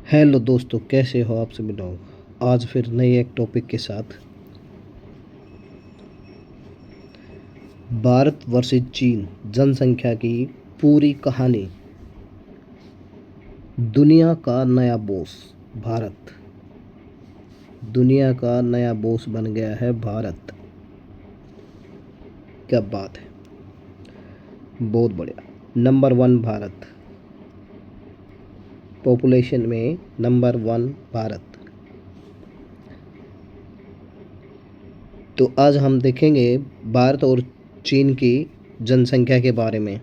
Hello दोस्तों, कैसे हो आप सभी लोग। आज फिर नए एक टॉपिक के साथ भारत वर्सेस चीन जनसंख्या की पूरी कहानी। दुनिया का नया बॉस भारत। दुनिया का नया बॉस बन गया है भारत। क्या बात है, बहुत बढ़िया। नंबर 1 भारत, पॉपुलेशन में नंबर 1 भारत। तो आज हम देखेंगे भारत और चीन की जनसंख्या के बारे में।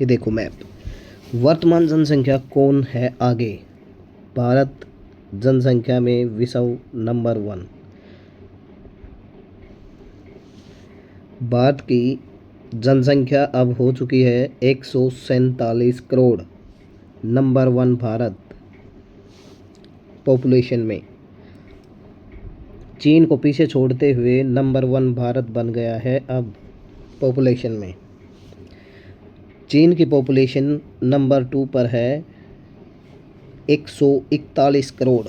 ये देखो मैप। वर्तमान जनसंख्या कौन है आगे? भारत जनसंख्या में विश्व नंबर 1। भारत की जनसंख्या अब हो चुकी है 147 करोड़। नंबर 1 भारत पॉपुलेशन में। चीन को पीछे छोड़ते हुए नंबर 1 भारत बन गया है अब पॉपुलेशन में। चीन की पॉपुलेशन नंबर 2 पर है 141 करोड़।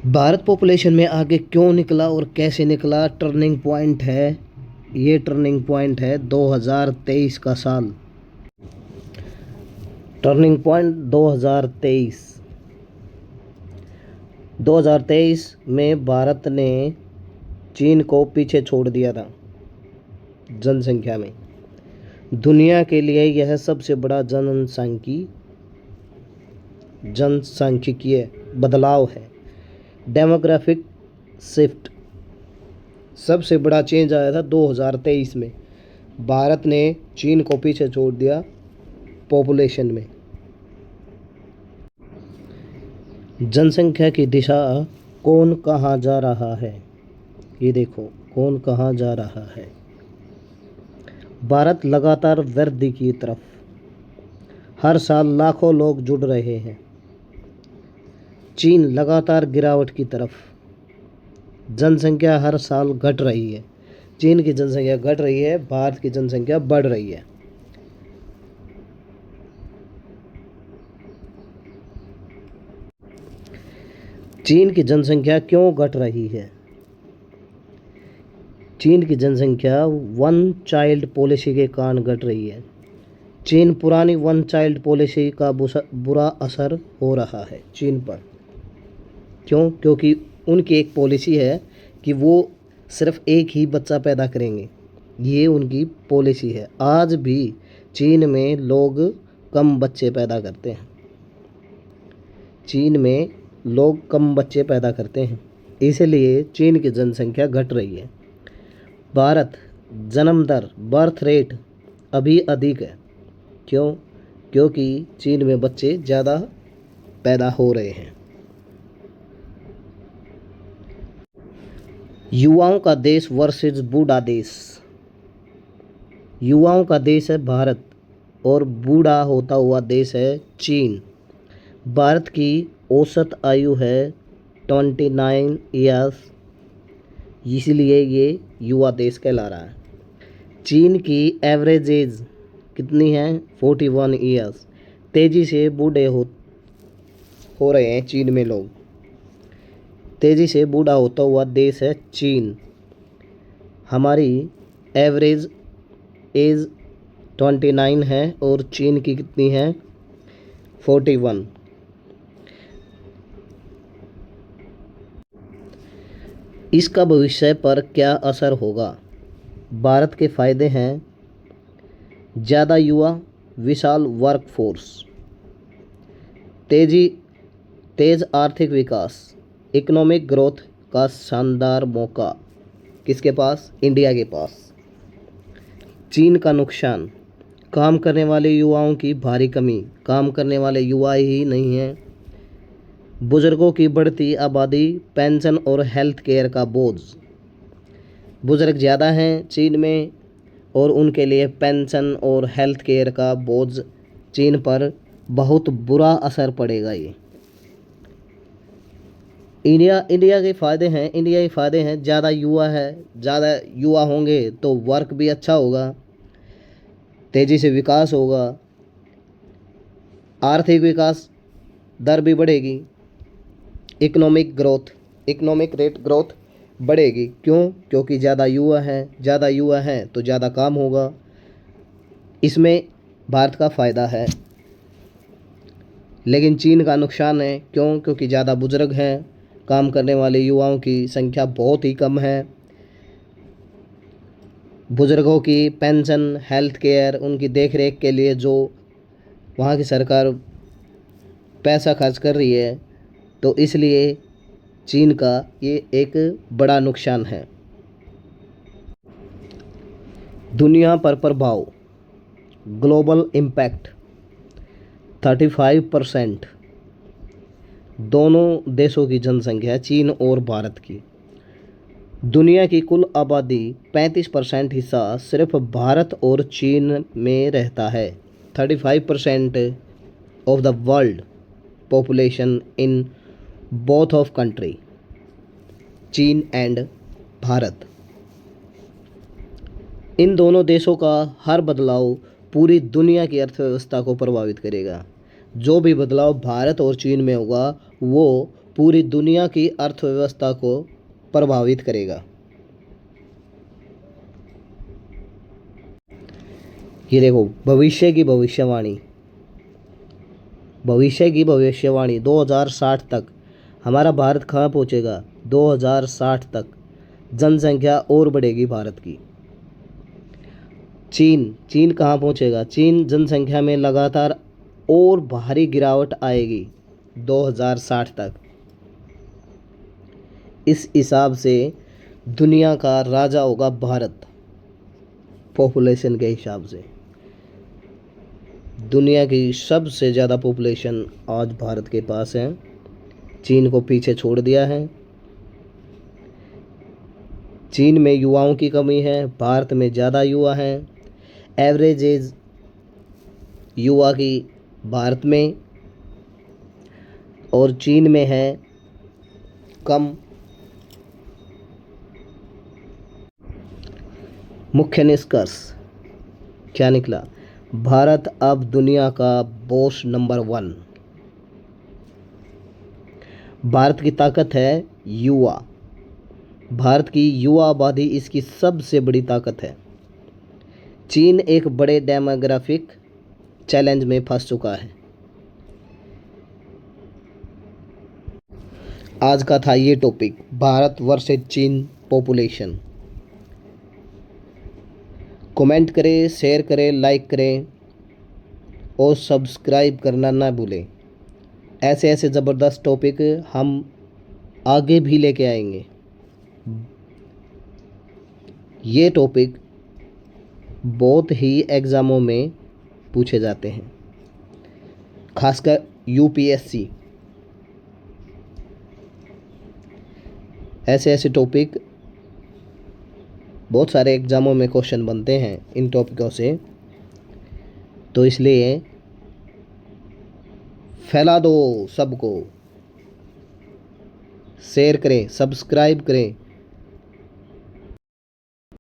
भारत पॉपुलेशन में आगे क्यों निकला और कैसे निकला? टर्निंग पॉइंट है ये। टर्निंग पॉइंट है 2023 का साल। Turning point 2023। 2023 में भारत ने चीन को पीछे छोड़ दिया था जनसंख्या में। दुनिया के लिए यह सबसे बड़ा जनसांख्यिकीय बदलाव है। डेमोग्राफिक शिफ्ट सबसे बड़ा चेंज आया था 2023 में। भारत ने चीन को पीछे छोड़ दिया पॉपुलेशन में। जनसंख्या की दिशा कौन कहाँ जा रहा है? ये देखो, कौन कहाँ जा रहा है। भारत लगातार वृद्धि की तरफ। हर साल लाखों लोग जुड़ रहे हैं। चीन लगातार गिरावट की तरफ। जनसंख्या हर साल घट रही है। चीन की जनसंख्या घट रही है, भारत की जनसंख्या बढ़ रही है। चीन की जनसंख्या क्यों घट रही है? चीन की जनसंख्या वन चाइल्ड पॉलिसी के कारण घट रही है। चीन पुरानी वन चाइल्ड पॉलिसी का बुरा असर हो रहा है चीन पर। क्यों? क्योंकि उनकी एक पॉलिसी है कि वो सिर्फ एक ही बच्चा पैदा करेंगे। ये उनकी पॉलिसी है। आज भी चीन में लोग कम बच्चे पैदा करते हैं। चीन में लोग कम बच्चे पैदा करते हैं, इसलिए चीन की जनसंख्या घट रही है। भारत जन्म दर बर्थ रेट अभी अधिक है। क्यों? क्योंकि चीन में बच्चे ज़्यादा पैदा हो रहे हैं। युवाओं का देश वर्सेस बूढ़ा देश। युवाओं का देश है भारत और बूढ़ा होता हुआ देश है चीन। भारत की औसत आयु है 29 ईयर्स, इसलिए ये युवा देश कहला रहा है। चीन की एवरेज एज कितनी है? 41 ईयर्स। तेज़ी से बूढ़े हो रहे हैं चीन में लोग। तेज़ी से बूढ़ा होता हुआ देश है चीन। हमारी एवरेज एज 29 है और चीन की कितनी है? 41। इसका भविष्य पर क्या असर होगा? भारत के फायदे हैं ज़्यादा युवा, विशाल वर्कफोर्स, तेज आर्थिक विकास, इकोनॉमिक ग्रोथ का शानदार मौका। किसके पास? इंडिया के पास। चीन का नुकसान, काम करने वाले युवाओं की भारी कमी। काम करने वाले युवा ही नहीं हैं। बुजुर्गों की बढ़ती आबादी, पेंशन और हेल्थ केयर का बोझ। बुजुर्ग ज़्यादा हैं चीन में और उनके लिए पेंशन और हेल्थ केयर का बोझ चीन पर बहुत बुरा असर पड़ेगा। इंडिया के फ़ायदे हैं, इंडिया के फ़ायदे हैं, ज़्यादा युवा है, ज़्यादा युवा होंगे तो वर्क भी अच्छा होगा, तेज़ी से विकास होगा, आर्थिक विकास दर भी बढ़ेगी, इकोनॉमिक रेट ग्रोथ बढ़ेगी। क्यों? क्योंकि ज़्यादा युवा हैं तो ज़्यादा काम होगा, इसमें भारत का फ़ायदा है। लेकिन चीन का नुकसान है। क्यों? क्योंकि ज़्यादा बुजुर्ग हैं, काम करने वाले युवाओं की संख्या बहुत ही कम है, बुजुर्गों की पेंशन, हेल्थ केयर, उनकी देख रेख के लिए जो वहाँ की सरकार पैसा खर्च कर रही है, तो इसलिए चीन का ये एक बड़ा नुकसान है। दुनिया पर प्रभाव, ग्लोबल इम्पैक्ट 35%, दोनों देशों की जनसंख्या चीन और भारत की। दुनिया की कुल आबादी 35% हिस्सा सिर्फ भारत और चीन में रहता है। 35% of the world population in both of country, चीन एंड भारत। इन दोनों देशों का हर बदलाव पूरी दुनिया की अर्थव्यवस्था को प्रभावित करेगा। जो भी बदलाव भारत और चीन में होगा वो पूरी दुनिया की अर्थव्यवस्था को प्रभावित करेगा। ये देखो, भविष्य की भविष्यवाणी 2060 तक हमारा भारत कहाँ पहुँचेगा? 2060 तक जनसंख्या और बढ़ेगी भारत की। चीन कहाँ पहुँचेगा? चीन जनसंख्या में लगातार और भारी गिरावट आएगी 2060 तक। इस हिसाब से दुनिया का राजा होगा भारत, पॉपुलेशन के हिसाब से। दुनिया की सबसे ज़्यादा पॉपुलेशन आज भारत के पास है, चीन को पीछे छोड़ दिया है। चीन में युवाओं की कमी है, भारत में ज़्यादा युवा हैं। एवरेज एज युवा की भारत में और चीन में है कम। मुख्य निष्कर्ष क्या निकला? भारत अब दुनिया का बॉस नंबर 1। भारत की ताकत है युवा, भारत की युवा आबादी इसकी सबसे बड़ी ताकत है। चीन एक बड़े डेमोग्राफिक चैलेंज में फंस चुका है। आज का था ये टॉपिक, भारत वर्सेस चीन पॉपुलेशन। कमेंट करें, शेयर करें, लाइक करें और सब्सक्राइब करना ना भूलें। ऐसे ऐसे ज़बरदस्त टॉपिक हम आगे भी लेके आएंगे। ये टॉपिक बहुत ही एग्ज़ामों में पूछे जाते हैं, खासकर यूपीएससी। ऐसे ऐसे टॉपिक बहुत सारे एग्ज़ामों में क्वेश्चन बनते हैं इन टॉपिकों से, तो इसलिए फैला दो सबको, शेयर करें, सब्सक्राइब करें।